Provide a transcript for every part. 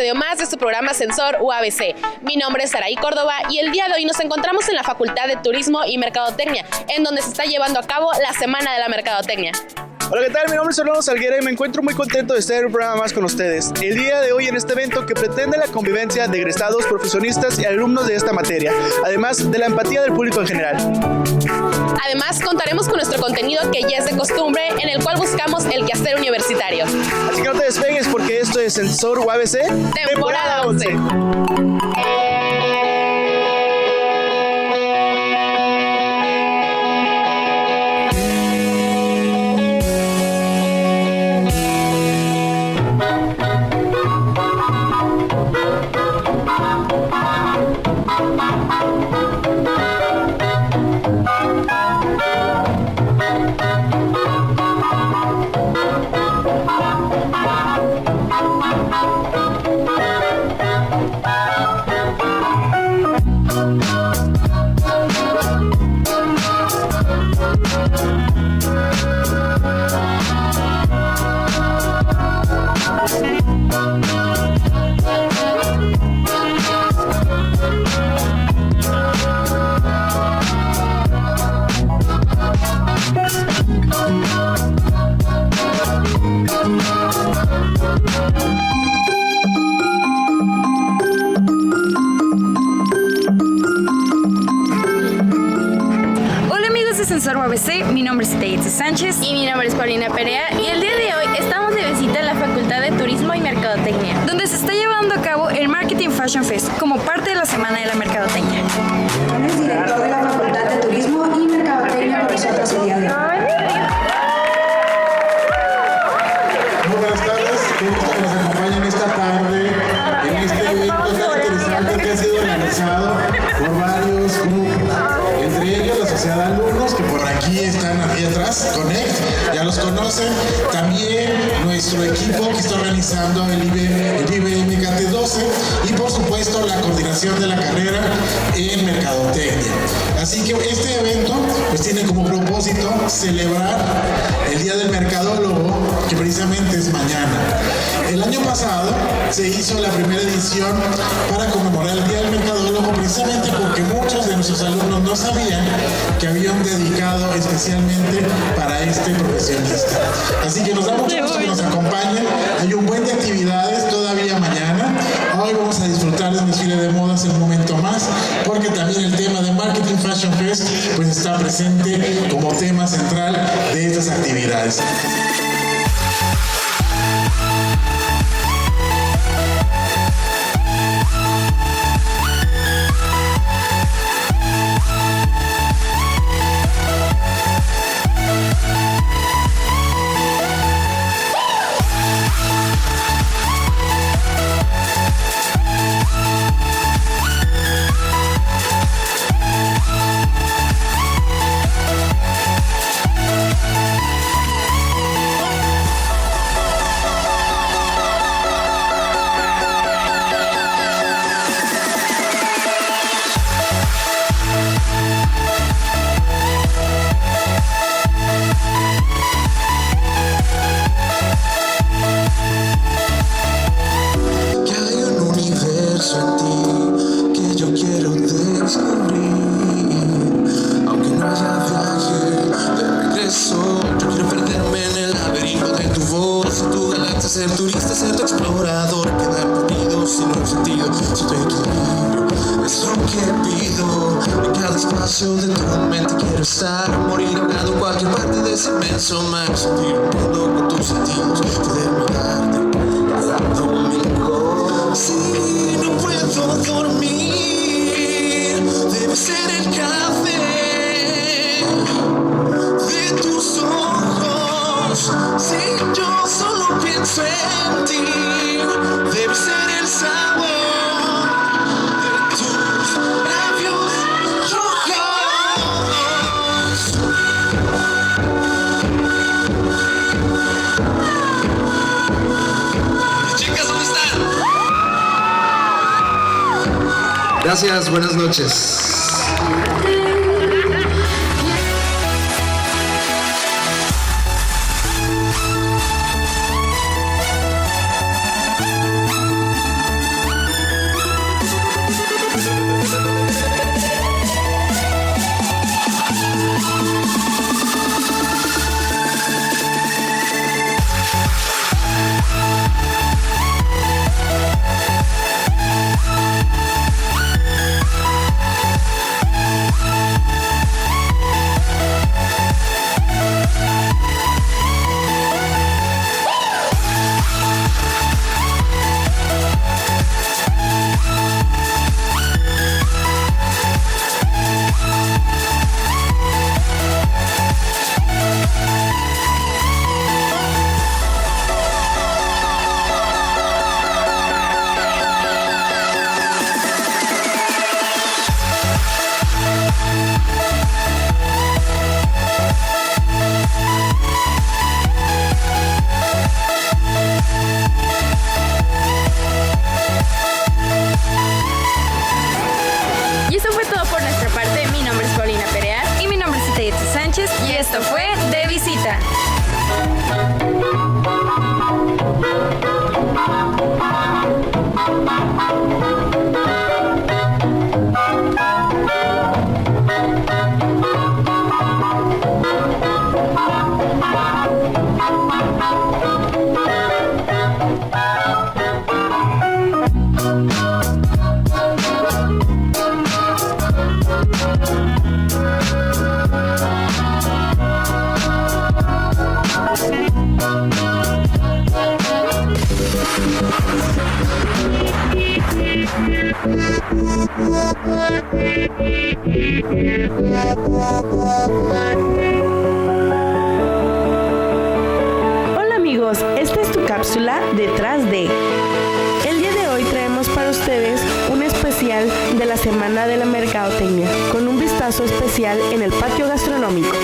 episodio más de su programa Sensor UABC. Mi nombre es Saraí Córdoba y el día de hoy nos encontramos en la Facultad de Turismo y Mercadotecnia, en donde se está llevando a cabo la Semana de la Mercadotecnia. Hola, ¿qué tal? Mi nombre es Orlando Salguera y me encuentro muy contento de estar en un programa más con ustedes. El día de hoy en este evento que pretende la convivencia de egresados, profesionistas y alumnos de esta materia, además de la empatía del público en general. Además, contaremos con nuestro contenido que ya es de costumbre, en el cual buscamos el quehacer universitario. Así que no te despegues porque esto es Sensor UABC, temporada 11. Sensor UABC, mi nombre es Teitze Sánchez y mi nombre es Paulina Perea y el día de hoy estamos de visita en la Facultad de Turismo y Mercadotecnia, donde se está llevando a cabo el Marketing Fashion Fest como parte de la Semana de la Mercadotecnia. Él es director de la Facultad de Turismo y Mercadotecnia con nosotros el día de hoy. Muy buenas tardes, qué gusto que nos acompañen esta tarde en este evento tan interesante que ha sido organizado por varios grupos, entre ellos la Sociedad de Alumnos, que por aquí están aquí atrás, Connect, ya los conocen, también nuestro equipo que está organizando el IBM KT12 y por supuesto la coordinación de la carrera en Mercadotecnia. Así que este evento pues tiene como propósito celebrar el Día del Mercadólogo, que precisamente es mañana. El año pasado se hizo la primera edición para conmemorar el Día del Mercadólogo, precisamente porque muchos de nuestros alumnos no sabían que habían dedicado especialmente para este profesionista. Así que nos da mucho gusto que nos acompañen. Hay un buen de actividades todavía mañana. Hoy vamos a disfrutar de un desfile de modas en un momento más, porque también el tema de Marketing Fashion Fest pues está presente como tema central de estas actividades. Ser turista, ser tu explorador, quedar perdido sin un sentido, sin tu equilibrio, es lo que pido. En cada espacio de tu mente quiero estar, morir ahogado en cualquier parte de ese inmenso mar, sentir un mundo con tus sentidos, poder mirarte cada domingo. Si no puedo dormir, debe ser el café de tus ojos. Si yo solo pienso en ti, debe ser el sabor de tus labios rojos. Chicas, ¿dónde están? Gracias, buenas noches. Esto fue De Visita. Hola amigos, esta es tu cápsula Detrás de. El día de hoy traemos para ustedes un especial de la Semana de la Mercadotecnia, con un vistazo especial en el patio gastronómico.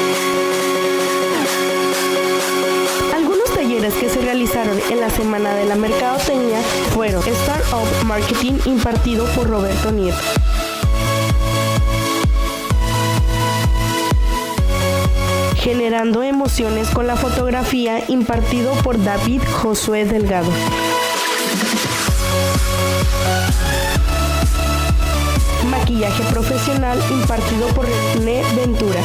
Algunos talleres que se realizaron en la Semana de la Mercadotecnia fueron Startup Marketing impartido por Roberto Nieto, Generando emociones con la fotografía impartido por David Josué Delgado, Maquillaje profesional impartido por René Ventura,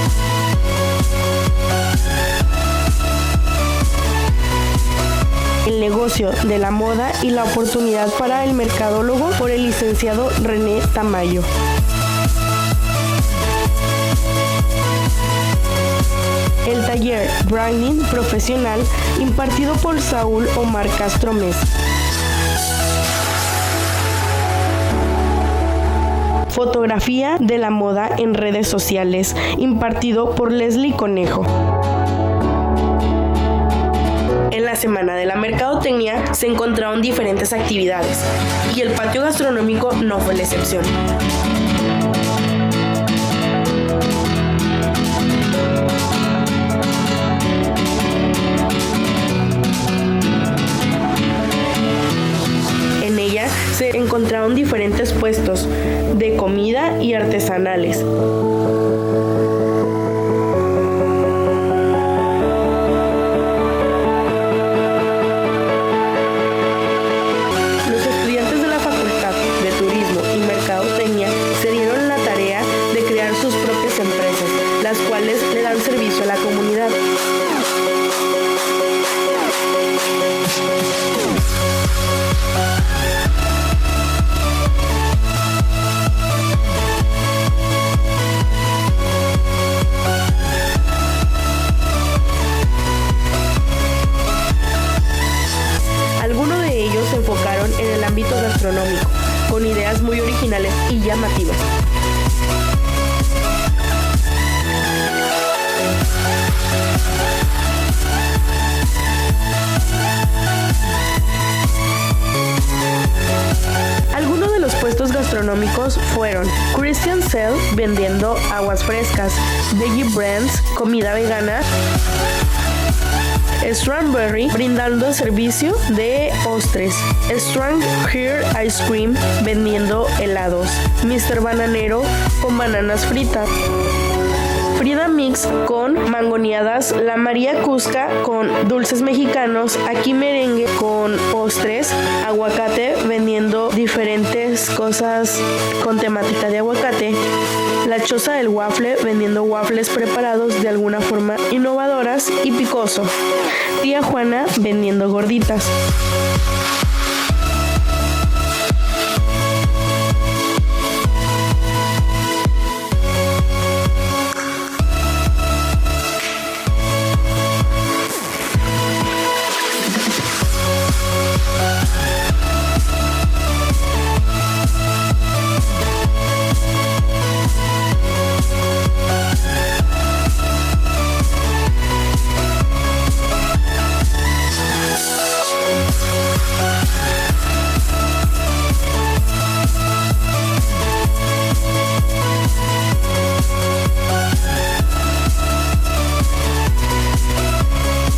El negocio de la moda y la oportunidad para el mercadólogo por el licenciado René Tamayo, el taller Branding profesional impartido por Saúl Omar Castro Mesa, Fotografía de la moda en redes sociales impartido por Leslie Conejo. En la Semana de la Mercadotecnia se encontraron diferentes actividades y el patio gastronómico no fue la excepción. En ella se encontraron diferentes puestos de comida y artesanales. Las cuales le dan servicio a la comunidad. Algunos de ellos se enfocaron en el ámbito gastronómico, con ideas muy originales y llamativas. Algunos de los puestos gastronómicos fueron Christian Cell vendiendo aguas frescas, Veggie Brands, comida vegana, Strawberry brindando servicio de postres, Strong Hair Ice Cream vendiendo helados, Mr. Bananero con bananas fritas, Frida Mix con mangoneadas, La María Cusca con dulces mexicanos, Aquí Merengue con postres, Aguacate vendiendo diferentes cosas con temática de aguacate, La Choza del Waffle vendiendo waffles preparados de alguna forma innovadoras y Picoso, Tía Juana vendiendo gorditas.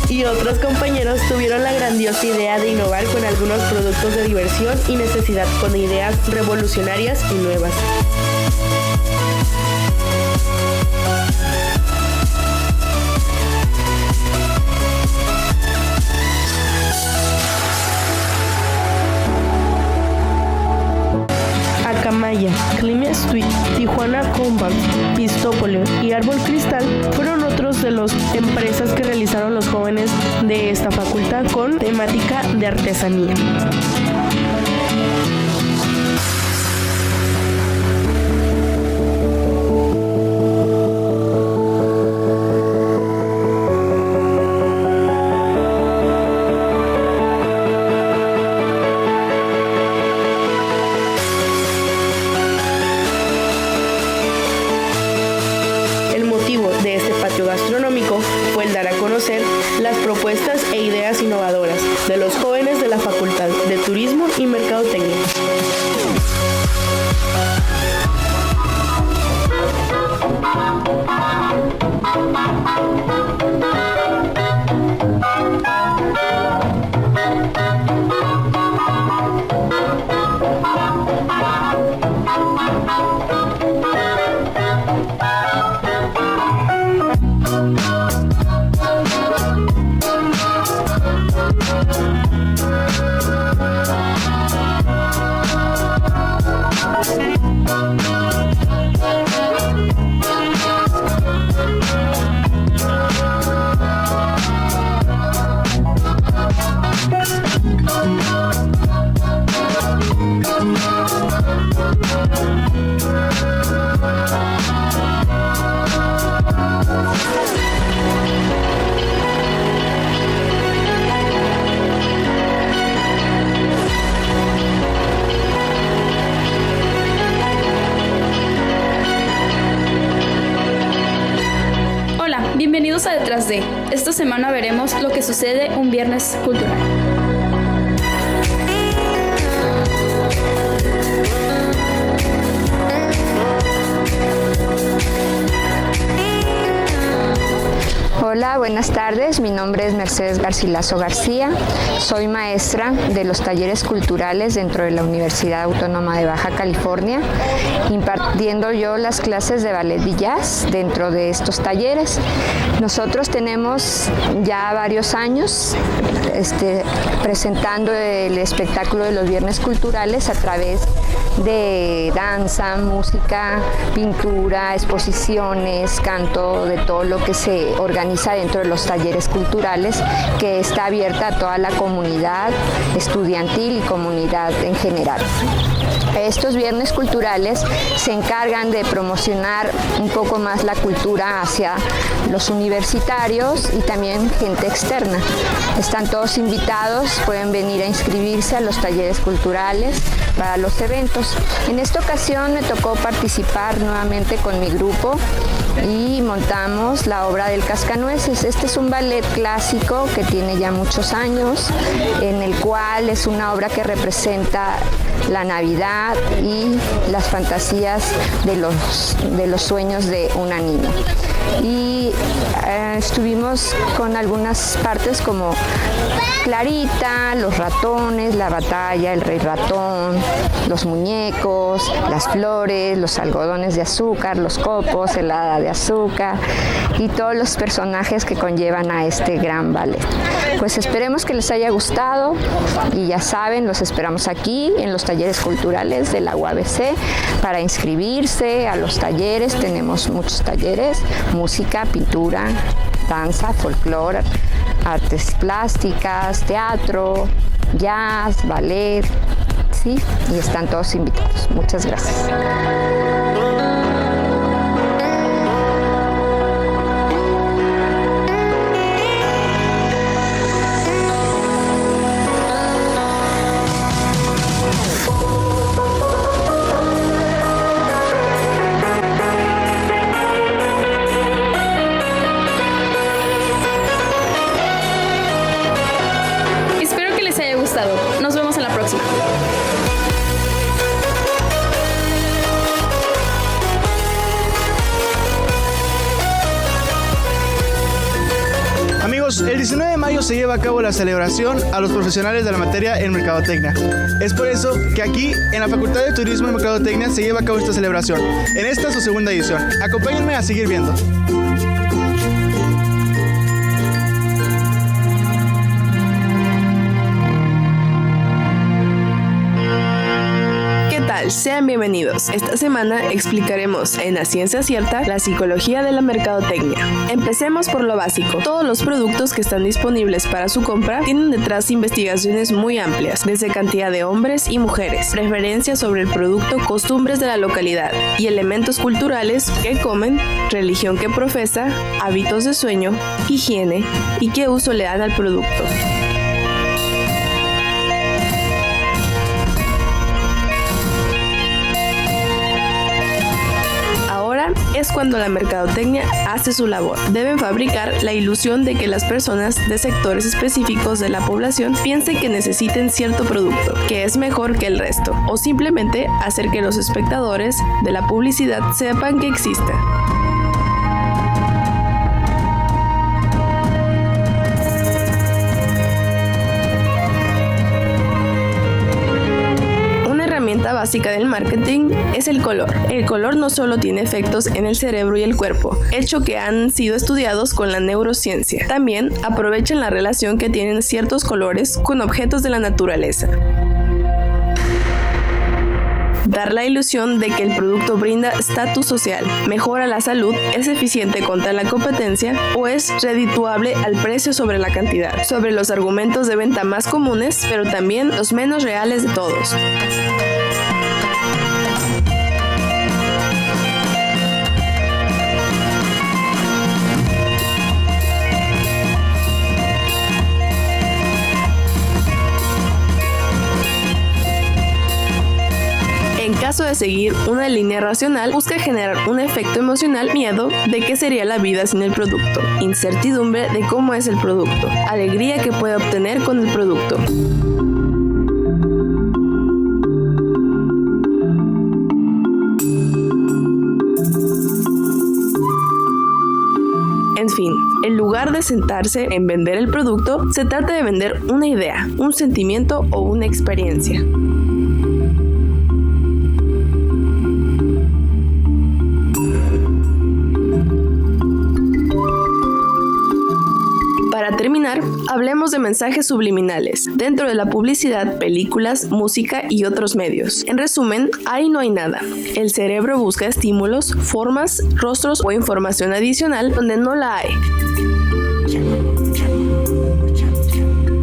Y otros compañeros tuvieron la grandiosa idea de innovar con algunos productos de diversión y necesidad con ideas revolucionarias y nuevas. Compact, Pistópoli y Árbol Cristal fueron otros de las empresas que realizaron los jóvenes de esta facultad con temática de artesanía. Gastronómico fue el dar a conocer las propuestas e ideas innovadoras de los jóvenes de la Facultad de Turismo y Mercadotecnia. Bienvenidos a Detrás de. Esta semana veremos lo que sucede un viernes cultural. Hola, buenas tardes. Mi nombre es Mercedes Garcilaso García. Soy maestra de los talleres culturales dentro de la Universidad Autónoma de Baja California, impartiendo yo las clases de ballet y jazz dentro de estos talleres. Nosotros tenemos ya varios años presentando el espectáculo de los viernes culturales a través de danza, música, pintura, exposiciones, canto, de todo lo que se organiza dentro de los talleres culturales, que está abierta a toda la comunidad estudiantil y comunidad en general. Estos viernes culturales se encargan de promocionar un poco más la cultura hacia los universitarios y también gente externa. Están todos invitados, pueden venir a inscribirse a los talleres culturales para los eventos. En esta ocasión me tocó participar nuevamente con mi grupo y montamos la obra del Cascanueces. Este es un ballet clásico que tiene ya muchos años, en el cual es una obra que representa la Navidad y las fantasías de los sueños de una niña. Y estuvimos con algunas partes como Clarita, los ratones, la batalla, el rey ratón, los muñecos, las flores, los algodones de azúcar, los copos, el hada de azúcar y todos los personajes que conllevan a este gran ballet. Pues esperemos que les haya gustado y ya saben, los esperamos aquí en los talleres culturales de la UABC para inscribirse a los talleres. Tenemos muchos talleres, música, pintura, danza, folclore, artes plásticas, teatro, jazz, ballet, sí, y están todos invitados. Muchas gracias. Nos vemos en la próxima. Amigos, el 19 de mayo se lleva a cabo la celebración a los profesionales de la materia en Mercadotecnia. Es por eso que aquí, en la Facultad de Turismo y Mercadotecnia, se lleva a cabo esta celebración. En esta su segunda edición. Acompáñenme a seguir viendo. ¿Qué tal? tal? Sean bienvenidos. Esta semana explicaremos en La Ciencia Cierta la psicología de la mercadotecnia. Empecemos por lo básico. Todos los productos que están disponibles para su compra tienen detrás investigaciones muy amplias, desde cantidad de hombres y mujeres, preferencias sobre el producto, costumbres de la localidad y elementos culturales que comen, religión que profesa, hábitos de sueño, higiene y qué uso le dan al producto. Es cuando la mercadotecnia hace su labor. Deben fabricar la ilusión de que las personas de sectores específicos de la población piensen que necesiten cierto producto, que es mejor que el resto, o simplemente hacer que los espectadores de la publicidad sepan que existe. La básica del marketing es el color. El color no solo tiene efectos en el cerebro y el cuerpo, hecho que han sido estudiados con la neurociencia. También aprovechan la relación que tienen ciertos colores con objetos de la naturaleza. Dar la ilusión de que el producto brinda estatus social, mejora la salud, es eficiente contra la competencia o es redituable al precio sobre la cantidad, sobre los argumentos de venta más comunes, pero también los menos reales de todos. En caso de seguir una línea racional, busca generar un efecto emocional, miedo de qué sería la vida sin el producto, incertidumbre de cómo es el producto, alegría que puede obtener con el producto. En fin, en lugar de sentarse en vender el producto, se trata de vender una idea, un sentimiento o una experiencia. Para terminar, hablemos de mensajes subliminales dentro de la publicidad, películas, música y otros medios. En resumen, ahí no hay nada. El cerebro busca estímulos, formas, rostros o información adicional donde no la hay.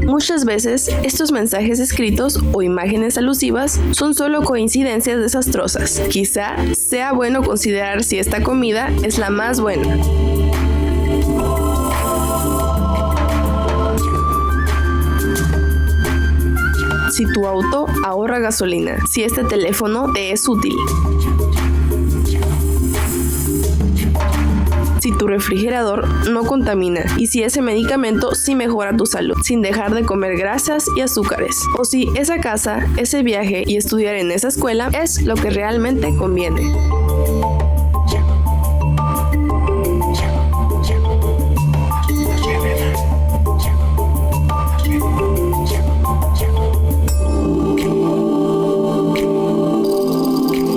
Muchas veces, estos mensajes escritos o imágenes alusivas son solo coincidencias desastrosas. Quizá sea bueno considerar si esta comida es la más buena. Si tu auto ahorra gasolina, si este teléfono te es útil, si tu refrigerador no contamina y si ese medicamento sí mejora tu salud, sin dejar de comer grasas y azúcares, o si esa casa, ese viaje y estudiar en esa escuela es lo que realmente conviene.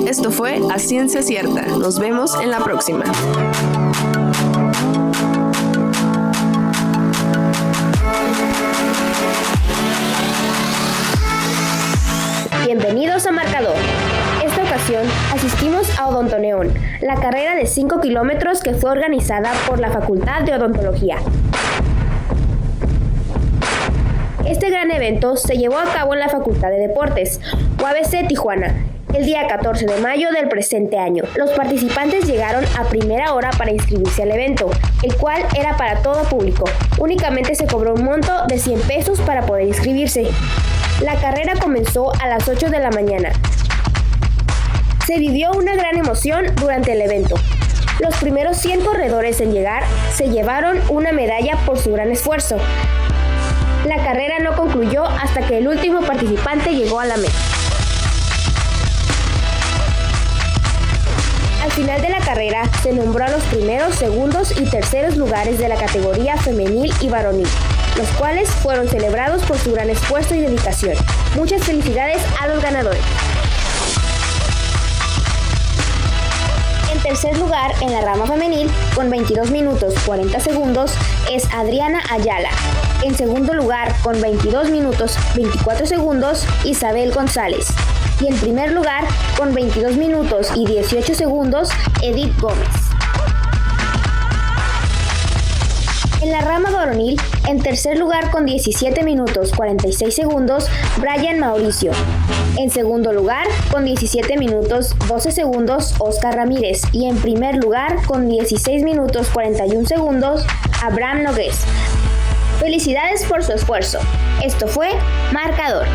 Esto fue A Ciencia Cierta. Nos vemos en la próxima. Bienvenidos a Marcador. Esta ocasión asistimos a Odontoneón, la carrera de 5 kilómetros que fue organizada por la Facultad de Odontología. Este gran evento se llevó a cabo en la Facultad de Deportes, UABC Tijuana, el día 14 de mayo del presente año. Los participantes llegaron a primera hora para inscribirse al evento, el cual era para todo público. Únicamente se cobró un monto de 100 pesos para poder inscribirse. La carrera comenzó a las 8 de la mañana. Se vivió una gran emoción durante el evento. Los primeros 100 corredores en llegar se llevaron una medalla por su gran esfuerzo. La carrera no concluyó hasta que el último participante llegó a la meta. Al final de la carrera se nombró a los primeros, segundos y terceros lugares de la categoría femenil y varonil, los cuales fueron celebrados por su gran esfuerzo y dedicación. Muchas felicidades a los ganadores. En tercer lugar, en la rama femenil, con 22 minutos 40 segundos, es Adriana Ayala. En segundo lugar, con 22 minutos 24 segundos, Isabel González. Y en primer lugar, con 22 minutos y 18 segundos, Edith Gómez. En la rama varonil, en tercer lugar con 17 minutos 46 segundos, Brian Mauricio. En segundo lugar, con 17 minutos 12 segundos, Oscar Ramírez. Y en primer lugar, con 16 minutos 41 segundos, Abraham Nogués. Felicidades por su esfuerzo. Esto fue Marcador.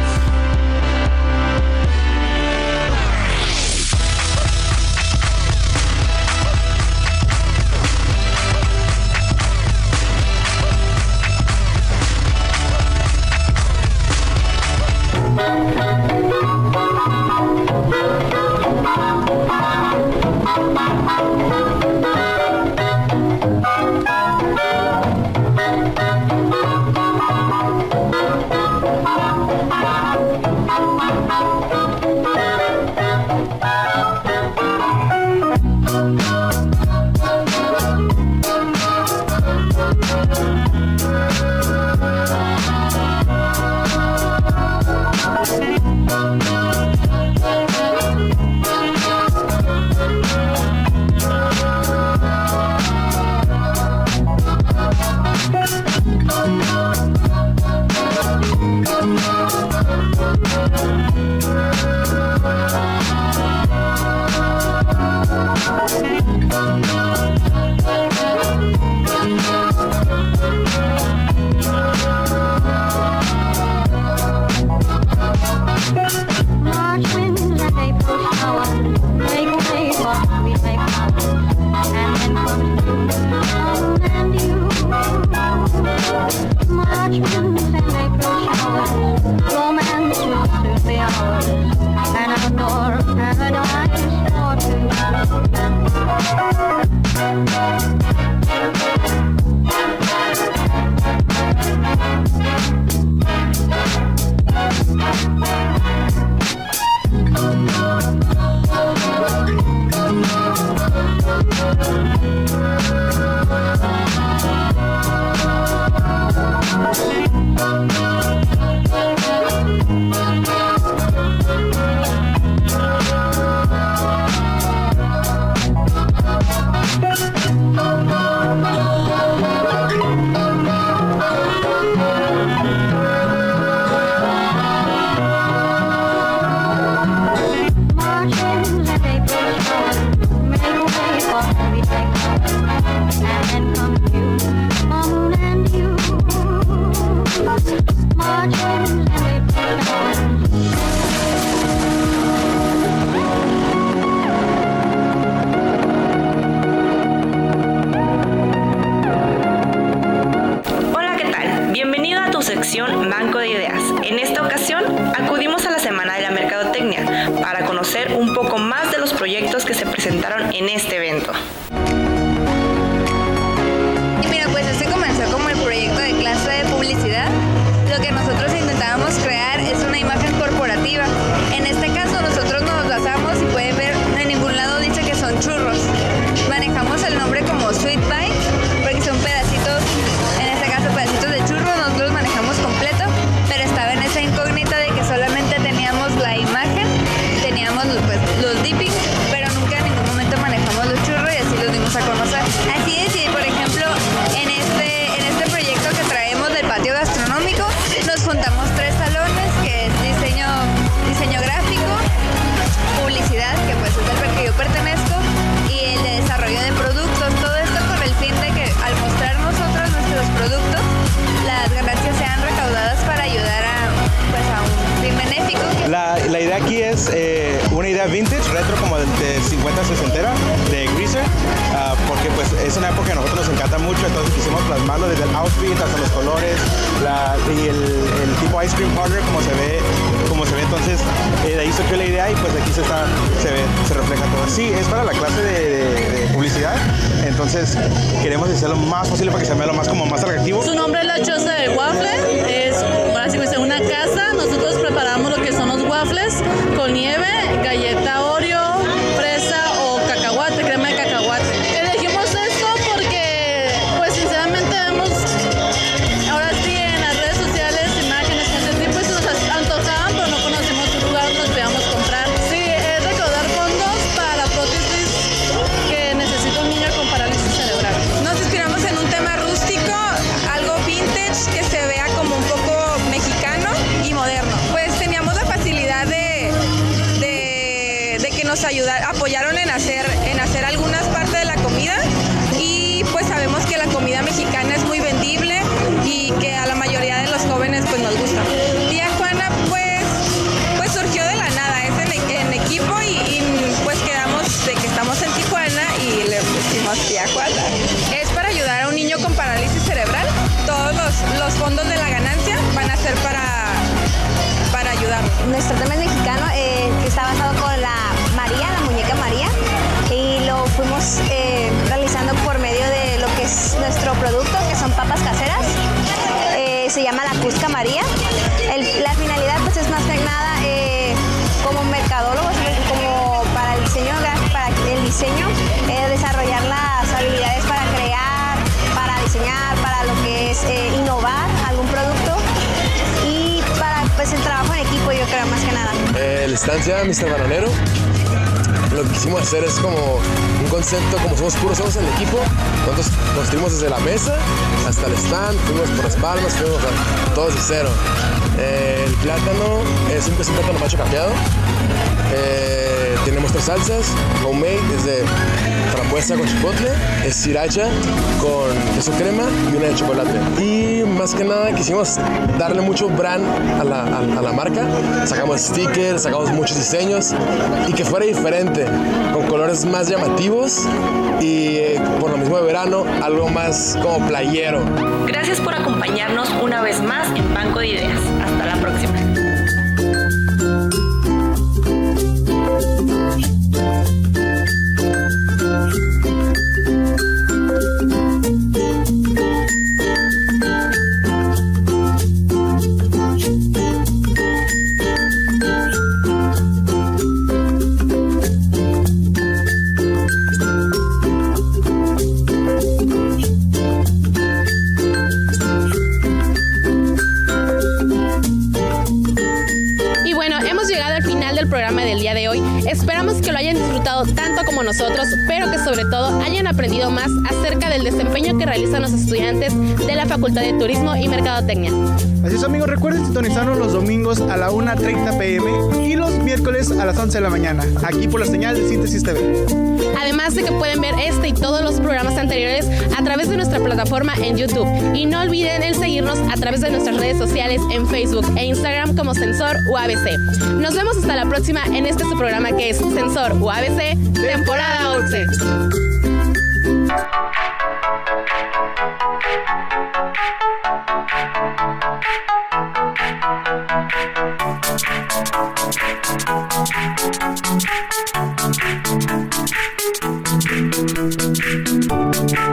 sección Banco de Ideas. En esta ocasión acudimos a la Semana de la Mercadotecnia para conocer un poco más de los proyectos que se presentaron en este evento. Y mira, pues este comenzó como el proyecto de clase de publicidad. Lo que nosotros intentábamos crear es una imagen corporativa. En este caso nosotros nos basamos, y pueden ver, en ningún lado dice que son churros. Manejamos el nombre como Sweet Bites, porque son pedacitos, en este caso pedacitos de churro, nosotros los manejamos completo, pero estaba en esa incógnita de que solamente teníamos la imagen, teníamos pues, los dippings, pero nunca en ningún momento manejamos los churros y así los dimos a conocer. Así es, y por ejemplo, en este proyecto que traemos del patio gastronómico, nos juntamos 3 salones, que es diseño gráfico, publicidad, que pues es el que yo pertenezco, y el de desarrollo de productos. Todo esto con el fin de que al mostrar nosotros nuestros productos, las ganancias sean recaudadas para ayudar a un fin benéfico. La idea aquí es una idea vintage, retro, como de 50, 60 de Greaser, porque pues es una época que a nosotros nos encanta mucho, entonces quisimos plasmarlo desde el outfit hasta los colores, y el tipo ice cream parlor como se ve, entonces de ahí surgió la idea y pues aquí se refleja todo. Sí, es para la clase de publicidad, entonces queremos hacerlo lo más posible para que se vea lo más atractivo. Su nombre es La Choza del Waffle, es básicamente una casa. Nosotros preparamos lo que son los waffles con nieve, galleta Oreo, fresa o cacahuate, crema de cacahuate. Elegimos esto porque pues sinceramente vemos ahora sí en las redes sociales imágenes de este tipo y se nos antojaban, pero no conocemos un lugar donde nos podíamos comprar. Cacahuate. Es para ayudar a un niño con parálisis cerebral. Todos los fondos de la ganancia van a ser para ayudarlo. Nuestro tema es mexicano, que está basado con la muñeca María, y lo fuimos realizando por medio de lo que es nuestro producto, que son papas caseras. Se llama la Cusca María. La finalidad pues es más que nada como mercadólogos, como para el diseño, desarrollar las habilidades para crear, para diseñar, para lo que es innovar algún producto, y para pues el trabajo en equipo, yo creo, más que nada. La estancia Mr. Bananero, lo que quisimos hacer es como un concepto, como somos somos el equipo, nosotros construimos desde la mesa hasta el stand, fuimos por las palmas, fuimos a todos de cero. El plátano es un plátano macho cambiado. Tenemos 3 salsas, homemade, es de frambuesa con chipotle, es sriracha con queso crema y una de chocolate. Y más que nada quisimos darle mucho brand a la marca. Sacamos stickers, sacamos muchos diseños y que fuera diferente, con colores más llamativos y por lo mismo de verano, algo más como playero. Gracias por acompañarnos una vez más en Banco de Ideas. Hasta la próxima. Esperamos que lo hayan disfrutado tanto como nosotros, pero que sobre todo hayan aprendido más acerca del desempeño que realizan los estudiantes de la Facultad de Turismo y Mercadotecnia. Así es, amigos, recuerden sintonizarnos los domingos a la 1:30 p.m. y los miércoles a las 11 de la mañana, aquí por la señal de Síntesis TV. Además de que pueden ver este y todos los programas anteriores a través de nuestra plataforma en YouTube. Y no olviden el seguirnos a través de nuestras redes sociales en Facebook e Instagram como Sensor UABC. Nos vemos hasta la próxima en este su programa que es Sensor UABC, temporada 11. Thank you.